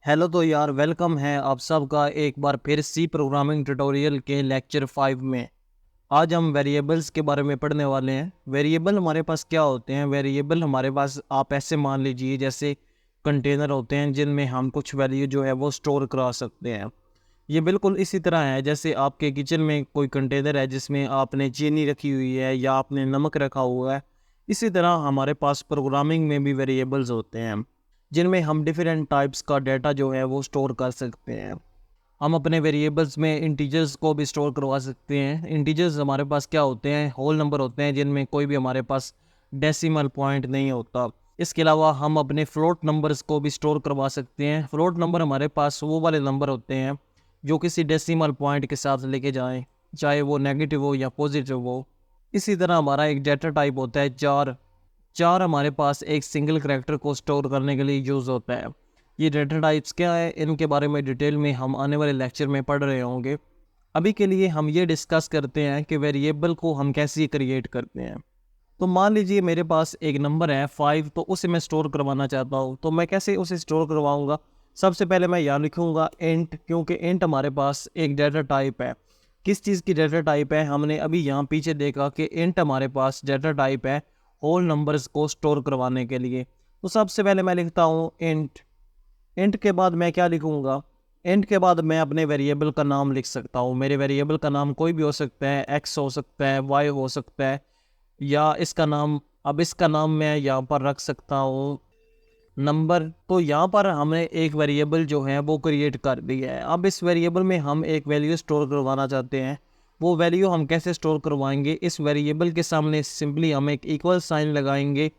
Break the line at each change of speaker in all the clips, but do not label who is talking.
Hello तो यार welcome है आप सबका एक बार फिर सी प्रोग्रामिंग ट्यूटोरियल के लेक्चर 5 में। आज हम वेरिएबल्स के बारे में पढ़ने वाले हैं। वेरिएबल हमारे पास क्या होते हैं? वेरिएबल हमारे पास आप ऐसे मान लीजिए जैसे कंटेनर होते हैं जिनमें हम कुछ वैल्यू जो है वो स्टोर करा सकते हैं। ये बिल्कुल इसी तरह है जैसे आपके किचन में कोई कंटेनर है जिसमें आपने चीनी रखी हुई है या आपने नमक रखा हुआ है। इसी तरह हमारे पास प्रोग्रामिंग में भी वेरिएबल्स होते हैं जिनमें हम डिफरेंट टाइप्स का डाटा जो है वो स्टोर कर सकते हैं। हम अपने वेरिएबल्स में इंटीजर्स को भी स्टोर करवा सकते हैं। इंटीजर्स हमारे पास क्या होते हैं? होल नंबर होते हैं जिनमें कोई भी हमारे पास डेसिमल पॉइंट नहीं होता। इसके अलावा हम अपने फ्लोट नंबर्स को भी स्टोर करवा सकते हैं। फ्लोट नंबर हमारे पास वो वाले नंबर होते हैं जो किसी डेसिमल पॉइंट के साथ लेके जाएं, चाहे वो नेगेटिव हो या पॉजिटिव हो। इसी तरह हमारा एक डाटा टाइप होता है चार। चार हमारे पास एक सिंगल करैक्टर को स्टोर करने के लिए यूज़ होता है। ये डाटा टाइप्स क्या है, इनके बारे में डिटेल में हम आने वाले लेक्चर में पढ़ रहे होंगे। अभी के लिए हम ये डिस्कस करते हैं कि वेरिएबल को हम कैसे क्रिएट करते हैं। तो मान लीजिए मेरे पास एक नंबर है 5, तो उसे मैं स्टोर करवाना चाहता हूँ। तो मैं कैसे उसे स्टोर करवाऊँगा? सबसे पहले मैं यहाँ लिखूँगा इंट, क्योंकि इंट हमारे पास एक डाटा टाइप है। किस चीज़ की डाटा टाइप है? हमने अभी यहाँ पीछे देखा कि इंट हमारे पास डाटा टाइप है होल नंबर्स को स्टोर करवाने के लिए। तो सबसे पहले मैं लिखता हूँ इंट। इंट के बाद मैं क्या लिखूँगा? इंट के बाद मैं अपने वेरिएबल का नाम लिख सकता हूँ। मेरे वेरिएबल का नाम कोई भी हो सकता है, एक्स हो सकता है, वाई हो सकता है, या इसका नाम मैं यहाँ पर रख सकता हूँ नंबर। तो यहाँ पर हमने एक वेरिएबल जो है वो क्रिएट कर दिया है। अब इस वेरिएबल में हम एक वैल्यू स्टोर करवाना चाहते हैं। वो वैल्यू हम कैसे स्टोर करवाएंगे? इस वेरिएबल के सामने सिंपली हम एक इक्वल साइन लगाएंगे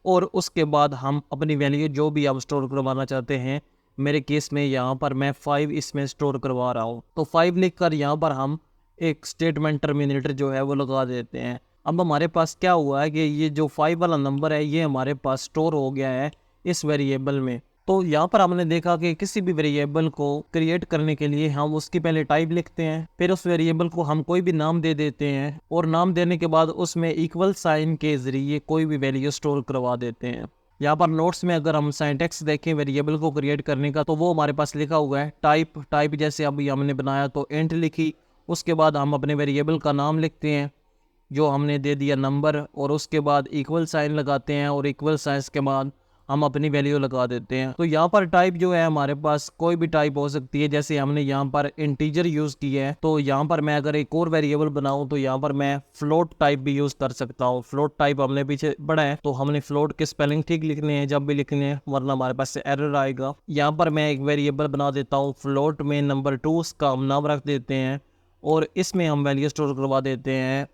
और उसके बाद हम अपनी वैल्यू जो भी आप स्टोर करवाना चाहते हैं, मेरे केस में यहाँ पर मैं 5 इसमें स्टोर करवा रहा हूँ, तो 5 लिख कर यहाँ पर हम एक स्टेटमेंट टर्मिनेटर जो है वो लगा देते हैं। अब हमारे पास क्या हुआ है कि ये जो 5 वाला नंबर है ये हमारे पास स्टोर हो गया है इस वेरिएबल में। तो यहाँ पर हमने देखा कि किसी भी वेरिएबल को क्रिएट करने के लिए हम उसकी पहले टाइप लिखते हैं, फिर उस वेरिएबल को हम कोई भी नाम दे देते हैं और नाम देने के बाद उसमें इक्वल साइन के जरिए कोई भी वैल्यू स्टोर करवा देते हैं। यहाँ पर नोट्स में अगर हम सिंटैक्स देखें वेरिएबल को क्रिएट करने का, तो वो हमारे पास लिखा हुआ है टाइप जैसे अभी हमने बनाया तो इंट लिखी। उसके बाद हम अपने वेरिएबल का नाम लिखते हैं जो हमने दे दिया नंबर, और उसके बाद इक्वल साइन लगाते हैं और इक्वल साइन के बाद हम अपनी वैल्यू लगा देते हैं। तो यहाँ पर टाइप जो है हमारे पास कोई भी टाइप हो सकती है। जैसे हमने यहाँ पर इंटीजर यूज़ किया है, तो यहाँ पर मैं अगर एक और वेरिएबल बनाऊँ तो यहाँ पर मैं फ्लोट टाइप भी यूज़ कर सकता हूँ। फ्लोट टाइप हमने पीछे पढ़ा है, तो हमने फ्लोट के स्पेलिंग ठीक लिखने हैं जब भी लिखने हैं, वरना हमारे पास से एरर आएगा। यहाँ पर मैं एक वेरिएबल बना देता हूँ फ्लोट में नंबर 2, उसका हम नाम रख देते हैं और इसमें हम वैल्यू स्टोर करवा देते हैं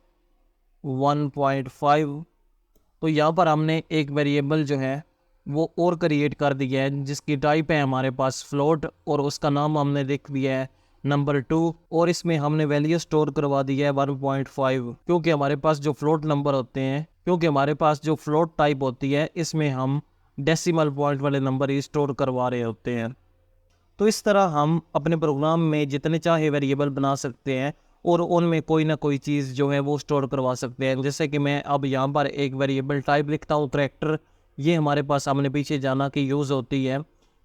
1.5। तो यहाँ पर हमने एक वेरिएबल जो है वो और क्रिएट कर दिया है जिसकी टाइप है हमारे पास फ्लोट, और उसका नाम हमने लिख दिया है नंबर 2, और इसमें हमने वैल्यू स्टोर करवा दिया है 1.5। क्योंकि हमारे पास जो फ्लोट नंबर होते हैं, क्योंकि हमारे पास जो फ्लोट टाइप होती है इसमें हम डेसिमल पॉइंट वाले नंबर ही स्टोर करवा रहे होते हैं। तो इस तरह हम अपने प्रोग्राम में जितने चाहे वेरिएबल बना सकते हैं और उनमें कोई ना कोई चीज़ जो है वो स्टोर करवा सकते हैं। जैसे कि मैं अब यहाँ पर एक वेरिएबल टाइप लिखता हूँ करैक्टर। ये हमारे पास सामने पीछे जाना की यूज़ होती है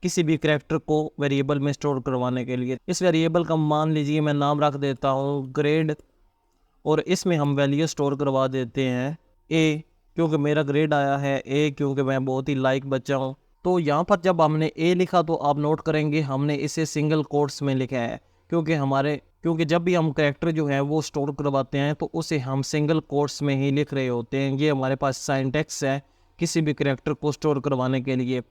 किसी भी करैक्टर को वेरिएबल में स्टोर करवाने के लिए। इस वेरिएबल का मान लीजिए मैं नाम रख देता हूँ ग्रेड, और इसमें हम वैल्यू स्टोर करवा देते हैं ए, क्योंकि मेरा ग्रेड आया है ए, क्योंकि मैं बहुत ही लाइक बच्चा हूँ। तो यहाँ पर जब हमने ए लिखा तो आप नोट करेंगे हमने इसे सिंगल कोट्स में लिखा है, क्योंकि जब भी हम करैक्टर जो है वो स्टोर करवाते हैं तो उसे हम सिंगल कोट्स में ही लिख रहे होते हैं। ये हमारे पास सिंटैक्स है किसी भी करैक्टर को स्टोर करवाने के लिए।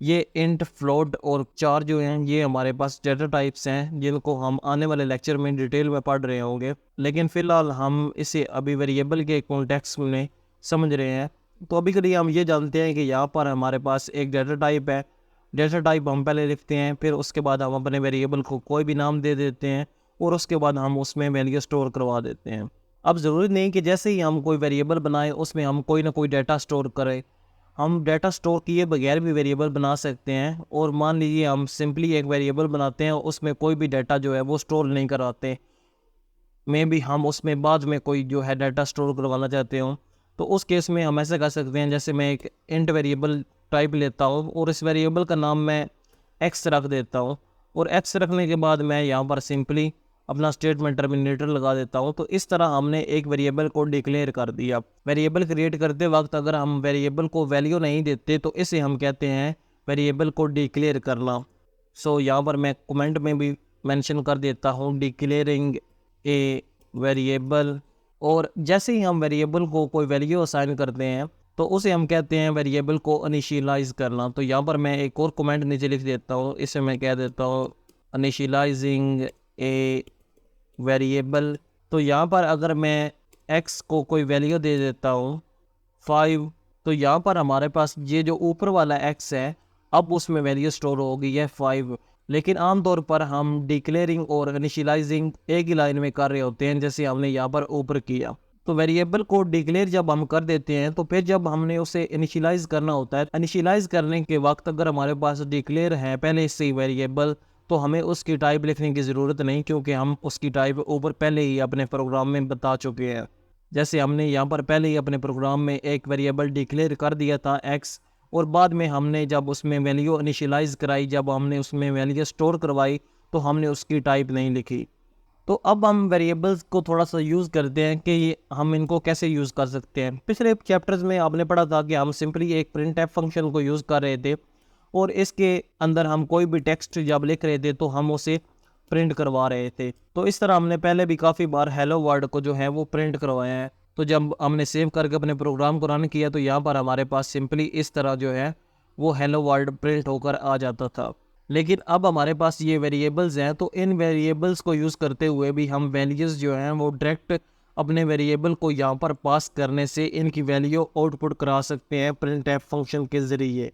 ये इंट, फ्लोट और चार जो हैं ये हमारे पास डाटा टाइप्स हैं जिनको हम आने वाले लेक्चर में डिटेल में पढ़ रहे होंगे, लेकिन फ़िलहाल हम इसे अभी वेरिएबल के कॉन्टेक्स्ट में समझ रहे हैं। तो अभी के लिए हम ये जानते हैं कि यहाँ पर हमारे पास एक डाटा टाइप है। डाटा टाइप हम पहले लिखते हैं, फिर उसके बाद हम अपने वेरिएबल को कोई भी नाम दे देते हैं और उसके बाद हम उसमें वैल्यू स्टोर करवा देते हैं। अब ज़रूरी नहीं कि जैसे ही हम कोई वेरिएबल बनाएं उसमें हम कोई ना कोई डाटा स्टोर करें। हम डाटा स्टोर किए बगैर भी वेरिएबल बना सकते हैं। और मान लीजिए हम सिंपली एक वेरिएबल बनाते हैं और उसमें कोई भी डाटा जो है वो स्टोर नहीं कराते, में भी हम उसमें बाद में कोई जो है डाटा स्टोर करवाना चाहते हो, तो उस केस में हम ऐसे कर सकते हैं। जैसे मैं एक इंट वेरिएबल टाइप लेता हूँ और इस वेरिएबल का नाम मैं एक्स रख देता हूँ और एक्स रखने के बाद मैं यहाँ पर सिंपली अपना स्टेटमेंट टर्मिनेटर लगा देता हूँ। तो इस तरह हमने एक वेरिएबल को डिक्लेयर कर दिया। वेरिएबल क्रिएट करते वक्त अगर हम वेरिएबल को वैल्यू नहीं देते तो इसे हम कहते हैं वेरिएबल को डिक्लेयर करना। सो यहाँ पर मैं कमेंट में भी मेंशन कर देता हूँ डिक्लेयरिंग ए वेरिएबल। और जैसे ही हम वेरिएबल को कोई वैल्यू असाइन करते हैं तो उसे हम कहते हैं वेरिएबल को इनिशियलाइज करना। तो यहाँ पर मैं एक और कमेंट नीचे लिख देता हूँ, इसे मैं कह देता हूँ इनिशियलाइजिंग ए वेरिएबल। तो यहाँ पर अगर मैं x को कोई वैल्यू दे देता हूँ 5, तो यहाँ पर हमारे पास ये जो ऊपर वाला x है अब उसमें वैल्यू स्टोर होगी है 5। लेकिन आमतौर पर हम डिक्लेयरिंग और इनिशियलाइजिंग एक ही लाइन में कर रहे होते हैं जैसे हमने यहाँ पर ऊपर किया। तो वेरिएबल को डिक्लेयर जब हम कर देते हैं तो फिर जब हमने उसे इनिशियलाइज करना होता है, इनिशियलाइज करने के वक्त अगर हमारे पास डिक्लेयर है पहले से ही वेरिएबल तो हमें उसकी टाइप लिखने की ज़रूरत नहीं, क्योंकि हम उसकी टाइप ऊपर पहले ही अपने प्रोग्राम में बता चुके हैं। जैसे हमने यहाँ पर पहले ही अपने प्रोग्राम में एक वेरिएबल डिक्लेयर कर दिया था x, और बाद में हमने जब उसमें वैल्यू इनिशियलाइज कराई, जब हमने उसमें वैल्यू स्टोर करवाई तो हमने उसकी टाइप नहीं लिखी। तो अब हम वेरिएबल्स को थोड़ा सा यूज़ करते हैं कि हम इनको कैसे यूज़ कर सकते हैं। पिछले चैप्टर्स में आपने पढ़ा था कि हम सिंपली एक प्रिंटफ फंक्शन को यूज़ कर रहे थे और इसके अंदर हम कोई भी टेक्स्ट जब लिख रहे थे तो हम उसे प्रिंट करवा रहे थे। तो इस तरह हमने पहले भी काफ़ी बार हेलो वर्ड को जो है वो प्रिंट करवाया है। तो जब हमने सेव करके अपने प्रोग्राम को रन किया तो यहाँ पर हमारे पास सिंपली इस तरह जो है वो हेलो वर्ड प्रिंट होकर आ जाता था। लेकिन अब हमारे पास ये वेरिएबल्स हैं, तो इन वेरिएबल्स को यूज़ करते हुए भी हम वैल्यूज़ जो हैं वो डायरेक्ट अपने वेरिएबल को यहाँ पर पास करने से इनकी वैल्यू आउटपुट करा सकते हैं प्रिंटफ फंक्शन के ज़रिए।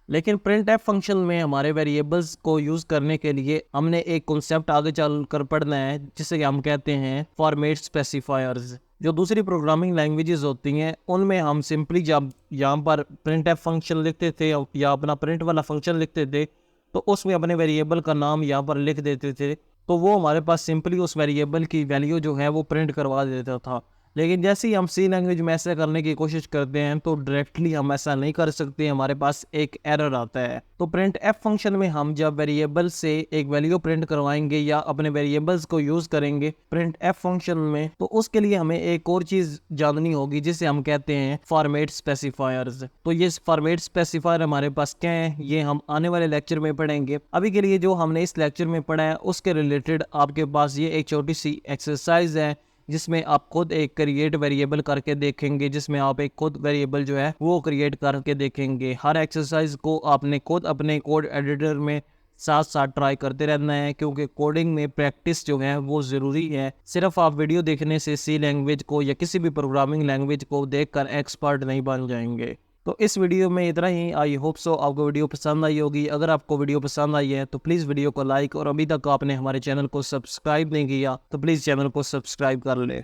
लेकिन प्रिंटफ फंक्शन में हमारे वेरिएबल्स को यूज़ करने के लिए हमने एक कॉन्सेप्ट आगे चल कर पढ़ना है जिसे हम कहते हैं फॉर्मेट स्पेसिफायर्स। जो दूसरी प्रोग्रामिंग लैंग्वेजेस होती हैं उनमें हम सिंपली जब यहाँ पर प्रिंटफ फंक्शन लिखते थे या अपना प्रिंट वाला फंक्शन लिखते थे तो उसमें अपने वेरिएबल का नाम यहाँ पर लिख देते थे, तो वो हमारे पास सिंपली उस वेरिएबल की वैल्यू जो है वो प्रिंट करवा देता था। लेकिन जैसे ही हम सी लैंग्वेज में ऐसा करने की कोशिश करते हैं तो डायरेक्टली हम ऐसा नहीं कर सकते, हमारे पास एक एरर आता है। तो प्रिंट एफ फंक्शन में हम जब वेरिएबल से एक वैल्यू प्रिंट करवाएंगे या अपने वेरिएबल्स को यूज करेंगे प्रिंट एफ फंक्शन में, तो उसके लिए हमें एक और चीज जाननी होगी जिसे हम कहते हैं फॉर्मेट स्पेसिफायर्स। तो ये फॉर्मेट स्पेसिफायर हमारे पास क्या है ये हम आने वाले लेक्चर में पढ़ेंगे। अभी के लिए जो हमने इस लेक्चर में पढ़ा है उसके रिलेटेड आपके पास ये एक छोटी सी एक्सरसाइज है जिसमें आप खुद एक क्रिएट वेरिएबल करके देखेंगे, जिसमें आप एक खुद वेरिएबल जो है वो क्रिएट करके देखेंगे। हर एक्सरसाइज को आपने खुद अपने कोड एडिटर में साथ साथ ट्राई करते रहना है, क्योंकि कोडिंग में प्रैक्टिस जो है वो ज़रूरी है। सिर्फ आप वीडियो देखने से सी लैंग्वेज को या किसी भी प्रोग्रामिंग लैंग्वेज को देखकर एक्सपर्ट नहीं बन जाएंगे। तो इस वीडियो में इतना ही। आई होप सो आपको वीडियो पसंद आई होगी। अगर आपको वीडियो पसंद आई है तो प्लीज़ वीडियो को लाइक, और अभी तक आपने हमारे चैनल को सब्सक्राइब नहीं किया तो प्लीज़ चैनल को सब्सक्राइब कर लें।